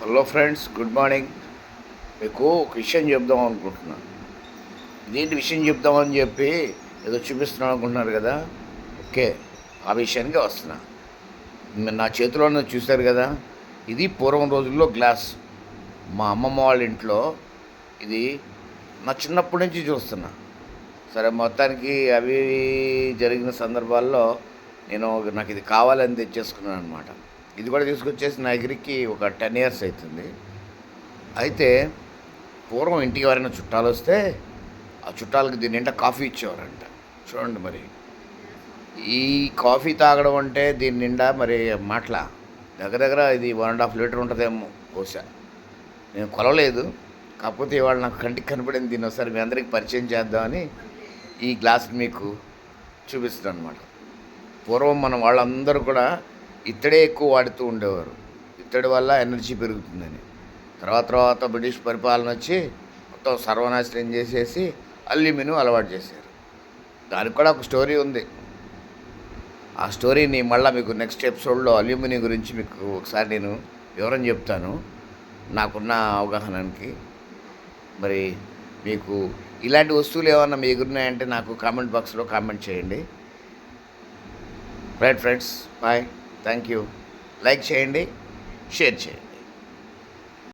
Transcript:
Hello friends, good morning. మీకు ఒక విషయం చెప్దాం అనుకుంటున్నాను. ఇదేంటి విషయం చెప్దామని చెప్పి ఏదో చూపిస్తున్నాను అనుకుంటున్నారు కదా. ఓకే, ఆ విషయానికి వస్తున్నా. మీరు నా చేతిలో ఉన్నది చూశారు కదా. ఇది పూర్వం రోజుల్లో గ్లాస్. మా అమ్మమ్మ వాళ్ళ ఇంట్లో ఇది నా చిన్నప్పటి నుంచి చూస్తున్నా. సరే, మొత్తానికి అవి జరిగిన సందర్భాల్లో నాకు ఇది కావాలని తెచ్చేసుకున్నాను అనమాట. ఇది కూడా తీసుకొచ్చేసి నా దగ్గరికి ఒక 10 ఇయర్స్ అవుతుంది. అయితే పూర్వం ఇంటికి ఎవరైనా చుట్టాలు వస్తే ఆ చుట్టాలకి దీని నిండా కాఫీ ఇచ్చేవారంట. చూడండి మరి, ఈ కాఫీ తాగడం అంటే దీని నిండా మరి మాటల దగ్గర దగ్గర ఇది 1.5 లీటర్ ఉంటుందేమో బహుశా. నేను కొలవలేదు, కాకపోతే ఇవాళ నాకు కంటికి కనపడింది. దీన్ని ఒకసారి మీ అందరికీ పరిచయం చేద్దామని ఈ గ్లాస్ మీకు చూపిస్తాను అనమాట. పూర్వం మన వాళ్ళందరూ కూడా ఇత్తడే ఎక్కువ వాడుతూ ఉండేవారు. ఇత్తడి వల్ల ఎనర్జీ పెరుగుతుందని. తర్వాత బ్రిటిష్ పరిపాలన వచ్చి మొత్తం సర్వనాశనం చేసేసి అల్యూమినియం అలవాటు చేశారు. దానికి కూడా ఒక స్టోరీ ఉంది. ఆ స్టోరీని మళ్ళీ మీకు నెక్స్ట్ ఎపిసోడ్లో అల్యూమినియం గురించి మీకు ఒకసారి నేను వివరం చెప్తాను, నాకున్న అవగాహనకి. మరి మీకు ఇలాంటి వస్తువులు ఏమన్నా మీ ఎగురున్నాయంటే నాకు కామెంట్ బాక్స్లో కామెంట్ చేయండి. Right friends, bye, thank you. Like చేయండి, షేర్ చేయండి.